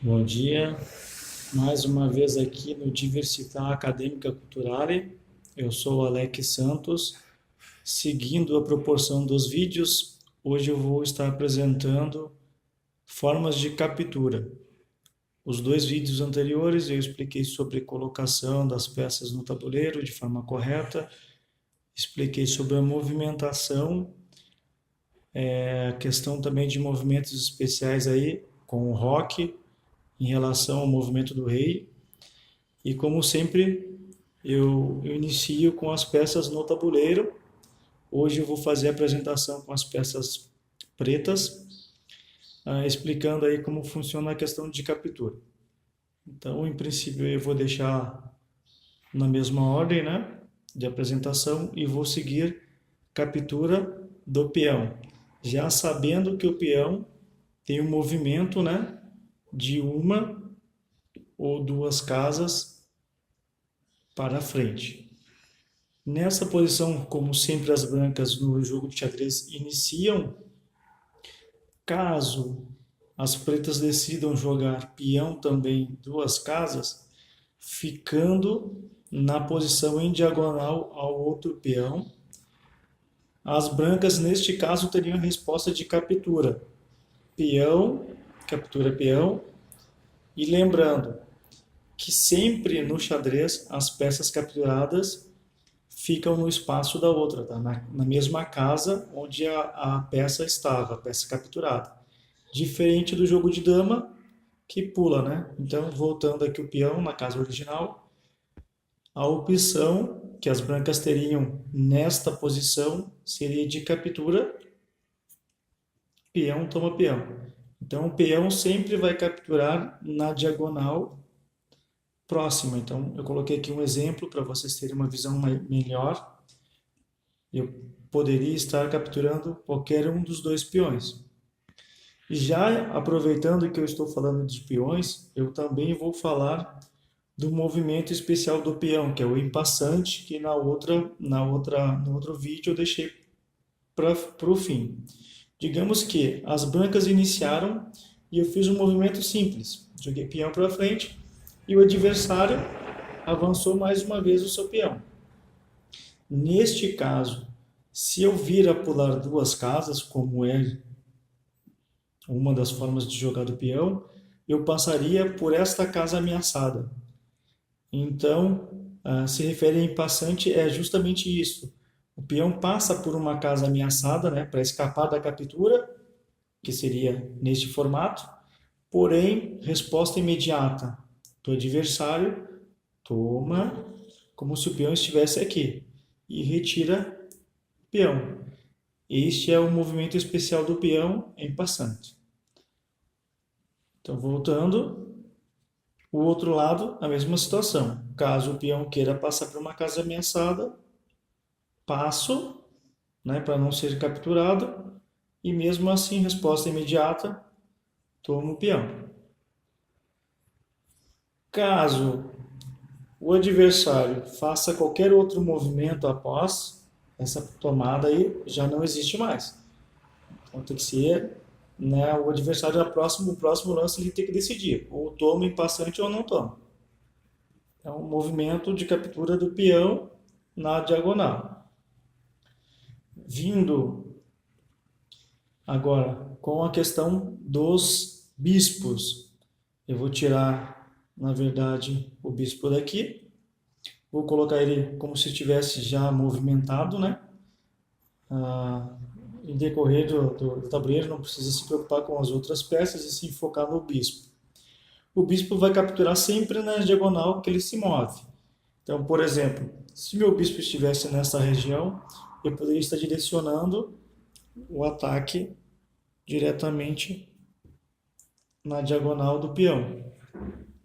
Bom dia, mais uma vez aqui no Diversità Acadêmica Culturale. Eu sou o Alex Santos. Seguindo a proporção dos vídeos, hoje eu vou estar apresentando formas de captura. Os dois vídeos anteriores eu expliquei sobre colocação das peças no tabuleiro de forma correta, expliquei sobre a movimentação, a questão também de movimentos especiais aí com o rock em relação ao movimento do rei. E como sempre, eu inicio com as peças no tabuleiro. Hoje eu vou fazer a apresentação com as peças pretas, explicando aí como funciona a questão de captura. Então, em princípio, eu vou deixar na mesma ordem, né, de apresentação e vou seguir captura do peão, já sabendo que o peão tem um movimento, né, de uma ou duas casas para frente. Nessa posição, como sempre as brancas no jogo de xadrez iniciam, caso as pretas decidam jogar peão também duas casas, ficando na posição em diagonal ao outro peão, as brancas neste caso teriam a resposta de captura. Peão, captura peão, e lembrando que sempre no xadrez as peças capturadas ficam no espaço da outra, tá? Na mesma casa onde a peça estava, a peça capturada. Diferente do jogo de dama, que pula, né? Então, voltando aqui o peão na casa original, a opção que as brancas teriam nesta posição seria de captura, peão toma peão. Então, o peão sempre vai capturar na diagonal próxima. Então, eu coloquei aqui um exemplo para vocês terem uma visão melhor. Eu poderia estar capturando qualquer um dos dois peões. E já aproveitando que eu estou falando de peões, eu também vou falar do movimento especial do peão, que é o impassante, que no outro vídeo eu deixei para o fim. Digamos que as brancas iniciaram e eu fiz um movimento simples. Joguei peão para frente e o adversário avançou mais uma vez o seu peão. Neste caso, se eu vir a pular duas casas, como é uma das formas de jogar do peão, eu passaria por esta casa ameaçada. Então, se refere a impassante é justamente isso. O peão passa por uma casa ameaçada, né, para escapar da captura, que seria neste formato, porém, resposta imediata do adversário, toma, como se o peão estivesse aqui, e retira o peão. Este é o movimento especial do peão em passante. Então, voltando, o outro lado, a mesma situação. Caso o peão queira passar por uma casa ameaçada, passo, né, para não ser capturado, e mesmo assim, resposta imediata, tomo o peão. Caso o adversário faça qualquer outro movimento após essa tomada aí, já não existe mais. Então tem que ser, né, o adversário o próximo lance ele tem que decidir, ou toma em passante ou não toma. É um movimento de captura do peão na diagonal. Vindo agora com a questão dos bispos. Eu vou tirar, na verdade, o bispo daqui. Vou colocar ele como se estivesse já movimentado, né? Em decorrer do tabuleiro, não precisa se preocupar com as outras peças e se focar no bispo. O bispo vai capturar sempre na diagonal que ele se move. Então, por exemplo, se meu bispo estivesse nessa região, eu poderia estar direcionando o ataque diretamente na diagonal do peão,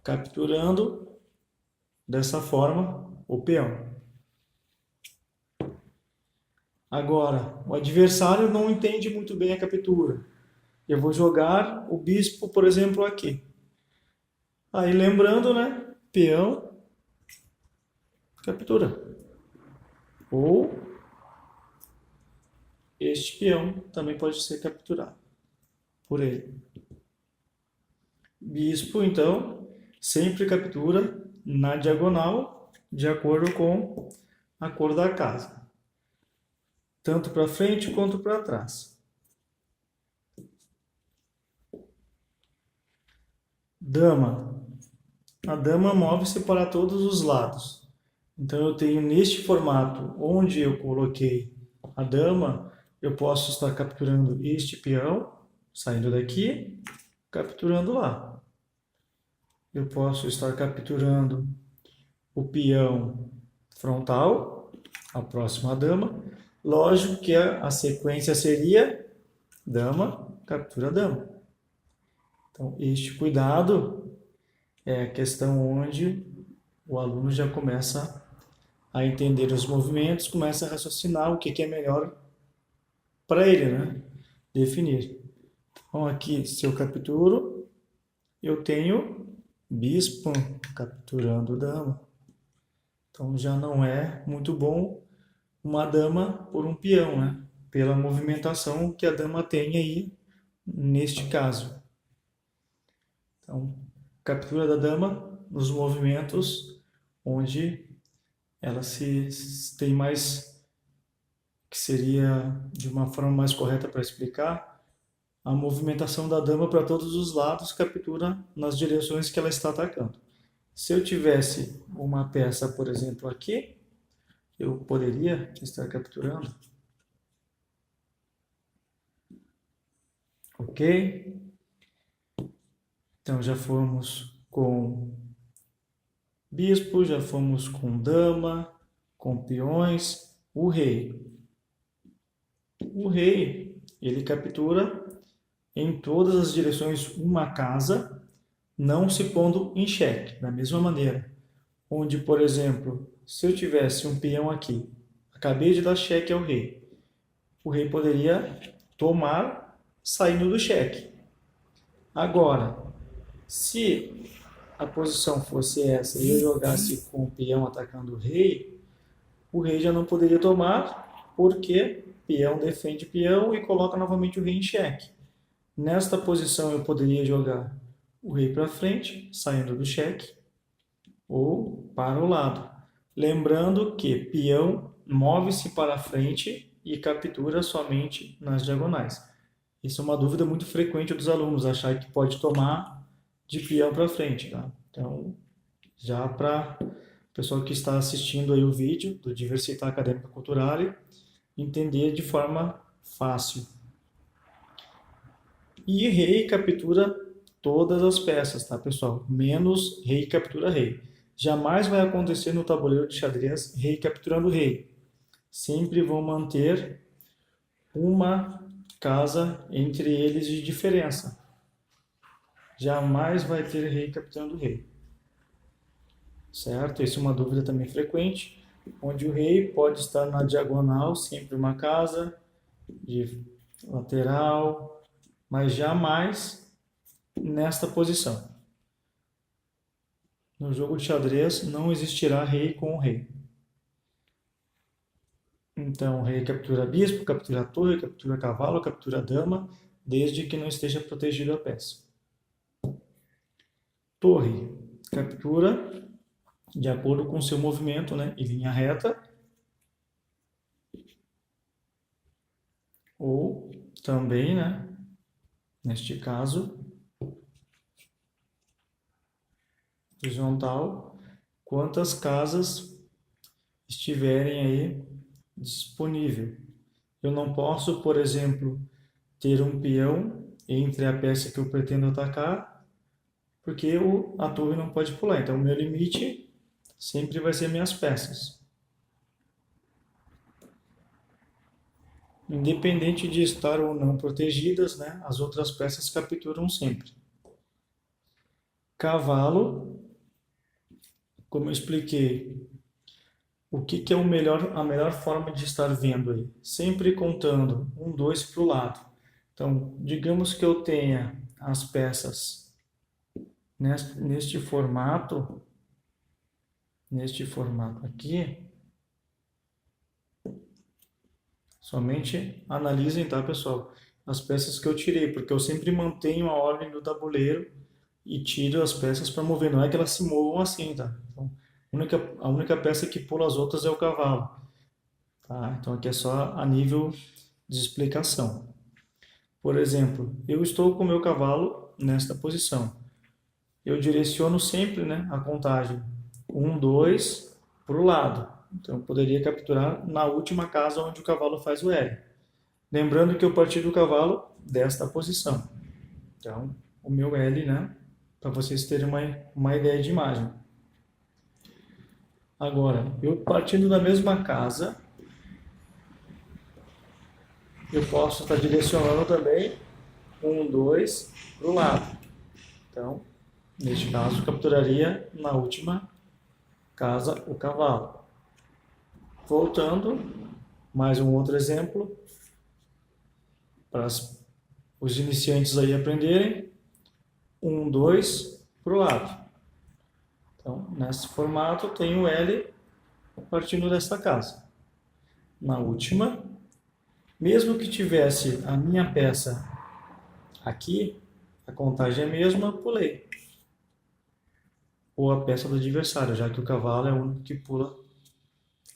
capturando dessa forma o peão. Agora, o adversário não entende muito bem a captura. Eu vou jogar o bispo, por exemplo, aqui. Aí lembrando, né? Peão, captura. Ou este peão também pode ser capturado por ele. Bispo, então, sempre captura na diagonal, de acordo com a cor da casa, tanto para frente quanto para trás. Dama. A dama move-se para todos os lados. Então, eu tenho neste formato, onde eu coloquei a dama, eu posso estar capturando este peão, saindo daqui, capturando lá. Eu posso estar capturando o peão frontal, a próxima dama. Lógico que a sequência seria dama, captura dama. Então, este cuidado é a questão onde o aluno já começa a entender os movimentos, começa a raciocinar o que é melhor para ele, né? Definir. Então, aqui, se eu capturo, eu tenho bispo capturando dama. Então, já não é muito bom uma dama por um peão, né? Pela movimentação que a dama tem aí neste caso. Então, captura da dama nos movimentos onde ela se tem mais, que seria de uma forma mais correta para explicar, a movimentação da dama para todos os lados captura nas direções que ela está atacando. Se eu tivesse uma peça, por exemplo, aqui, eu poderia estar capturando. Ok? Então já fomos com bispo, já fomos com dama, com peões, o rei. O rei, ele captura em todas as direções uma casa, não se pondo em xeque, da mesma maneira. Onde, por exemplo, se eu tivesse um peão aqui, acabei de dar xeque ao rei, o rei poderia tomar saindo do xeque. Agora, se a posição fosse essa e eu jogasse com o peão atacando o rei já não poderia tomar, porque peão defende peão e coloca novamente o rei em xeque. Nesta posição eu poderia jogar o rei para frente, saindo do xeque, ou para o lado. Lembrando que peão move-se para frente e captura somente nas diagonais. Isso é uma dúvida muito frequente dos alunos, achar que pode tomar de peão para frente. Tá? Então, já para o pessoal que está assistindo aí o vídeo do Diversità Acadêmica Culturale, entender de forma fácil. E rei captura todas as peças, tá, pessoal? Menos rei captura rei. Jamais vai acontecer no tabuleiro de xadrez rei capturando rei. Sempre vão manter uma casa entre eles de diferença. Jamais vai ter rei capturando rei. Certo? Isso é uma dúvida também frequente, onde o rei pode estar na diagonal, sempre uma casa, de lateral, mas jamais nesta posição. No jogo de xadrez não existirá rei com rei. Então, rei captura bispo, captura torre, captura cavalo, captura dama, desde que não esteja protegido a peça. Torre captura de acordo com seu movimento, né, em linha reta, ou também, né, neste caso, horizontal, quantas casas estiverem aí disponível. Eu não posso, por exemplo, ter um peão entre a peça que eu pretendo atacar, porque a torre não pode pular. Então, o meu limite sempre vai ser minhas peças. Independente de estar ou não protegidas, né, as outras peças capturam sempre. Cavalo, como eu expliquei, o que é a melhor forma de estar vendo aí? Sempre contando 1, 2 para o lado. Então, digamos que eu tenha as peças neste formato aqui. Somente analisem, tá, pessoal? As peças que eu tirei, porque eu sempre mantenho a ordem do tabuleiro e tiro as peças para mover. Não é que elas se movam assim, tá? Então, a única peça que pula as outras é o cavalo, tá? Então aqui é só a nível de explicação. Por exemplo, eu estou com o meu cavalo nesta posição. Eu direciono sempre, né, a contagem 1, 2 para o lado. Então eu poderia capturar na última casa onde o cavalo faz o L. Lembrando que eu parti do cavalo desta posição. Então, o meu L, né, para vocês terem uma ideia de imagem. Agora, eu partindo da mesma casa, eu posso estar direcionando também 1, 2 para o lado. Então, neste caso, capturaria na última casa o cavalo. Voltando, mais um outro exemplo para os iniciantes aí aprenderem. 1, 2 para o lado. Então, nesse formato, tem o L partindo dessa casa. Na última, mesmo que tivesse a minha peça aqui, a contagem é a mesma, pulei. Ou a peça do adversário, já que o cavalo é o único que pula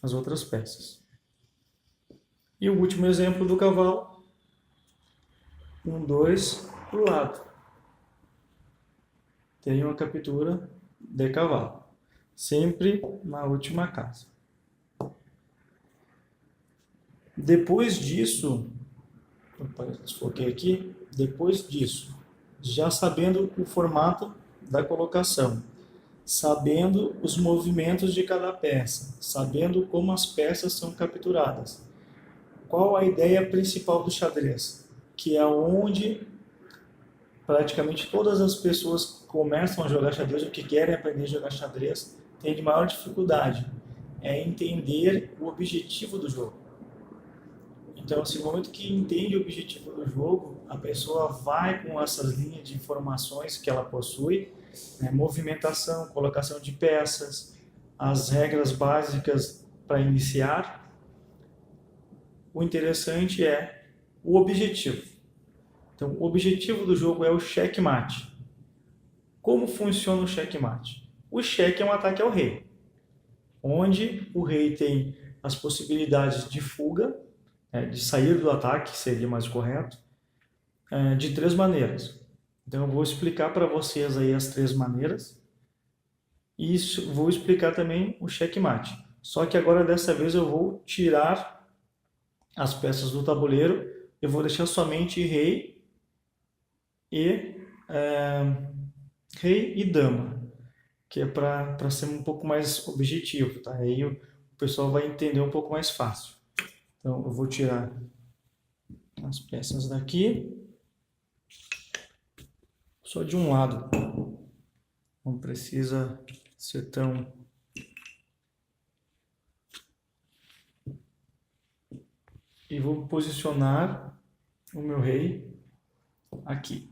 as outras peças. E o último exemplo do cavalo. 1, 2 para o lado. Tem uma captura de cavalo. Sempre na última casa. Depois disso, desfoquei aqui. Depois disso, já sabendo o formato da colocação, sabendo os movimentos de cada peça, sabendo como as peças são capturadas. Qual a ideia principal do xadrez? Que é onde praticamente todas as pessoas que começam a jogar xadrez ou que querem aprender a jogar xadrez têm de maior dificuldade. É entender o objetivo do jogo. Então, assim, no momento que entende o objetivo do jogo, a pessoa vai com essas linhas de informações que ela possui, né, movimentação, colocação de peças, as regras básicas para iniciar. O interessante é o objetivo. Então, o objetivo do jogo é o checkmate. Como funciona o checkmate? O cheque é um ataque ao rei, onde o rei tem as possibilidades de fuga, de sair do ataque, seria mais correto, de 3 maneiras. Então eu vou explicar para vocês aí as 3 maneiras e vou explicar também o checkmate. Só que agora dessa vez eu vou tirar as peças do tabuleiro, eu vou deixar somente rei e dama, que é para ser um pouco mais objetivo, tá? Aí o pessoal vai entender um pouco mais fácil. Então, eu vou tirar as peças daqui, só de um lado, não precisa ser tão... E vou posicionar o meu rei aqui,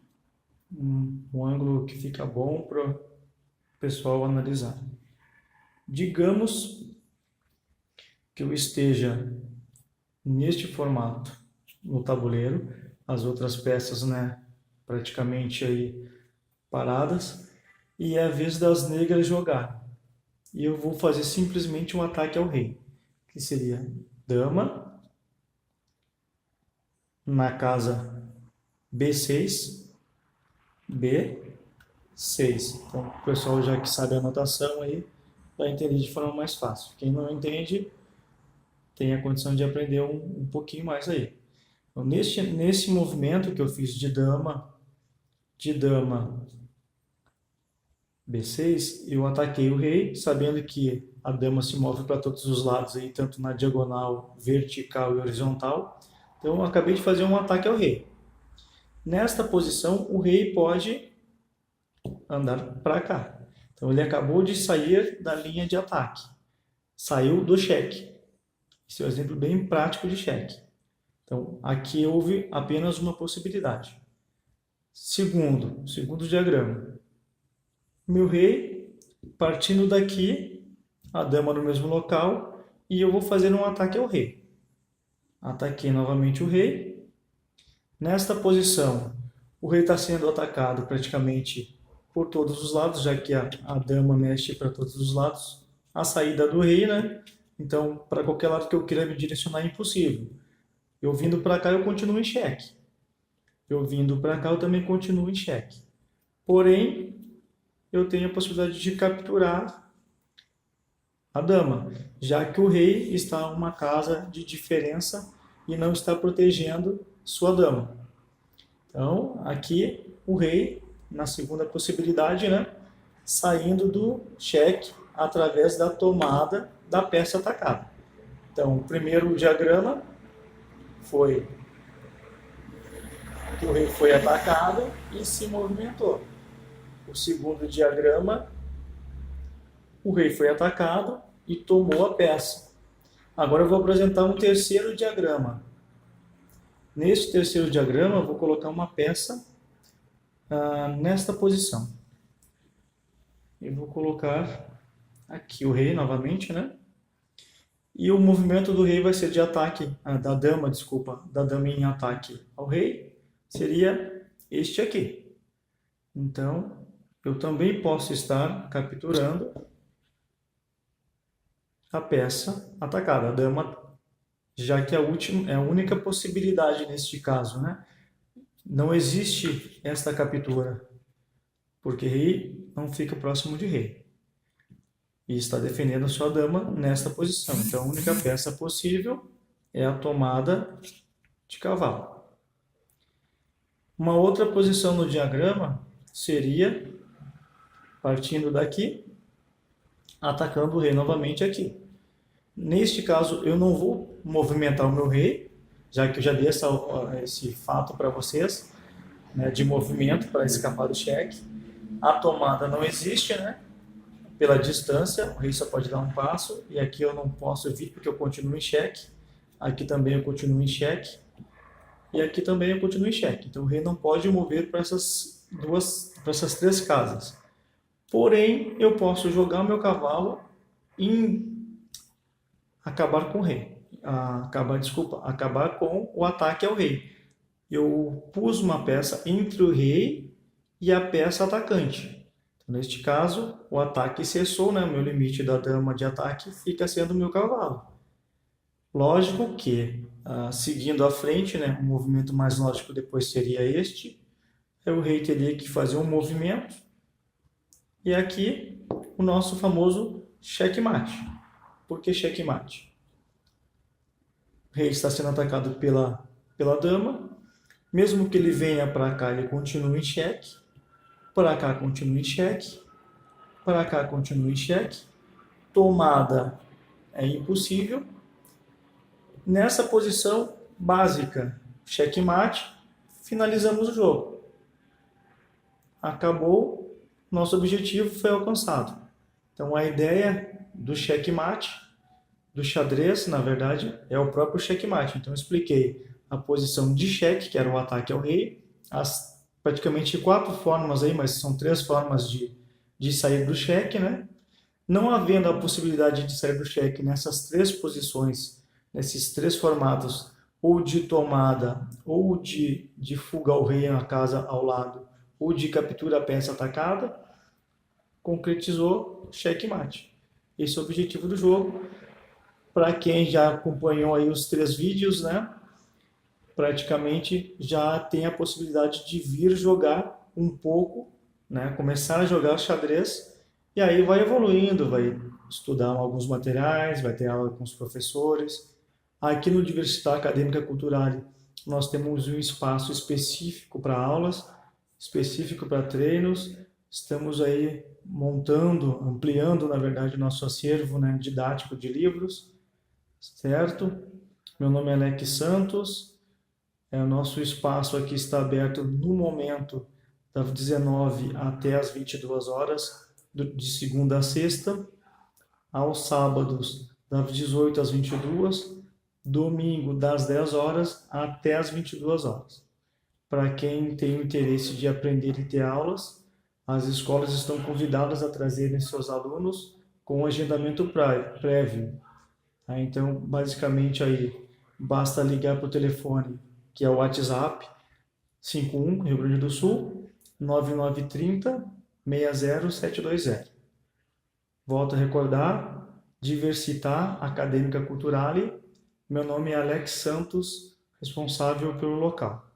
um ângulo que fica bom para o pessoal analisar. Digamos que eu esteja neste formato no tabuleiro, as outras peças, né, praticamente aí paradas, e é a vez das negras jogar. E eu vou fazer simplesmente um ataque ao rei, que seria dama na casa B6, B6. Então, o pessoal já que sabe a anotação aí, vai entender de forma mais fácil. Quem não entende, tem a condição de aprender um pouquinho mais aí. Então, nesse movimento que eu fiz de dama B6, eu ataquei o rei, sabendo que a dama se move para todos os lados, aí, tanto na diagonal, vertical e horizontal. Então, eu acabei de fazer um ataque ao rei. Nesta posição, o rei pode andar para cá. Então, ele acabou de sair da linha de ataque. Saiu do cheque. Esse é um exemplo bem prático de cheque. Então, aqui houve apenas uma possibilidade. Segundo diagrama. Meu rei, partindo daqui, a dama no mesmo local, e eu vou fazer um ataque ao rei. Ataquei novamente o rei. Nesta posição, o rei está sendo atacado praticamente por todos os lados, já que a dama mexe para todos os lados. A saída do rei, né? Então, para qualquer lado que eu queira me direcionar é impossível. Eu vindo para cá, eu continuo em xeque. Eu vindo para cá, eu também continuo em xeque. Porém, eu tenho a possibilidade de capturar a dama, já que o rei está em uma casa de diferença e não está protegendo sua dama. Então, aqui o rei, na segunda possibilidade, né, saindo do cheque através da tomada da peça atacada. Então, o primeiro diagrama foi que o rei foi atacado e se movimentou. O segundo diagrama, o rei foi atacado e tomou a peça. Agora eu vou apresentar um terceiro diagrama. Neste terceiro diagrama, eu vou colocar uma peça nesta posição. Eu vou colocar aqui o rei novamente, né? E o movimento do rei vai ser de ataque, da dama em ataque ao rei, seria este aqui. Então, eu também posso estar capturando a peça atacada, a dama, já que é a única possibilidade neste caso, né? Não existe esta captura, porque rei não fica próximo de rei. E está defendendo a sua dama nesta posição. Então, a única peça possível é a tomada de cavalo. Uma outra posição no diagrama seria, partindo daqui, atacando o rei novamente aqui. Neste caso, eu não vou movimentar o meu rei, já que eu já dei esse fato para vocês, né, de movimento para escapar do cheque. A tomada não existe, né? Pela distância, o rei só pode dar um passo, e aqui eu não posso vir porque eu continuo em xeque. Aqui também eu continuo em xeque, e aqui também eu continuo em xeque. Então o rei não pode mover para essas três casas. Porém, eu posso jogar o meu cavalo em acabar com o rei. Acabar com o ataque ao rei. Eu pus uma peça entre o rei e a peça atacante. Neste caso, o ataque cessou, né? O meu limite da dama de ataque fica sendo o meu cavalo. Lógico que, seguindo à frente, né? O movimento mais lógico depois seria este. O rei teria que fazer um movimento. E aqui, o nosso famoso checkmate. Por que checkmate? O rei está sendo atacado pela dama. Mesmo que ele venha para cá, ele continua em xeque. Para cá continua em xeque. Para cá continua em xeque. Tomada é impossível. Nessa posição básica, checkmate, finalizamos o jogo. Acabou, nosso objetivo foi alcançado. Então a ideia do checkmate, do xadrez, na verdade, é o próprio checkmate. Então eu expliquei a posição de cheque, que era o ataque ao rei, as praticamente 4 formas aí, mas são 3 formas de sair do cheque, né? Não havendo a possibilidade de sair do cheque nessas 3 posições, nesses 3 formatos, ou de tomada, ou de fuga ao rei na casa ao lado, ou de captura a peça atacada, concretizou checkmate. Esse é o objetivo do jogo. Para quem já acompanhou aí os 3 vídeos, né? Praticamente já tem a possibilidade de vir jogar um pouco, né? Começar a jogar xadrez, e aí vai evoluindo, vai estudar alguns materiais, vai ter aula com os professores. Aqui no Universidade Acadêmica Cultural nós temos um espaço específico para aulas, específico para treinos. Estamos aí montando, ampliando, na verdade, o nosso acervo, né, didático de livros, certo? Meu nome é Alex Santos. O nosso espaço aqui está aberto no momento das 19 até as 22 horas, de segunda a sexta, aos sábados das 18 às 22, domingo das 10 horas até as 22 horas. Para quem tem o interesse de aprender e ter aulas, as escolas estão convidadas a trazerem seus alunos com agendamento prévio. Então, basicamente, aí basta ligar para o telefone, que é o WhatsApp, 51, Rio Grande do Sul, 9930 60720. Volto a recordar, Diversità Acadêmica Culturale. Meu nome é Alex Santos, responsável pelo local.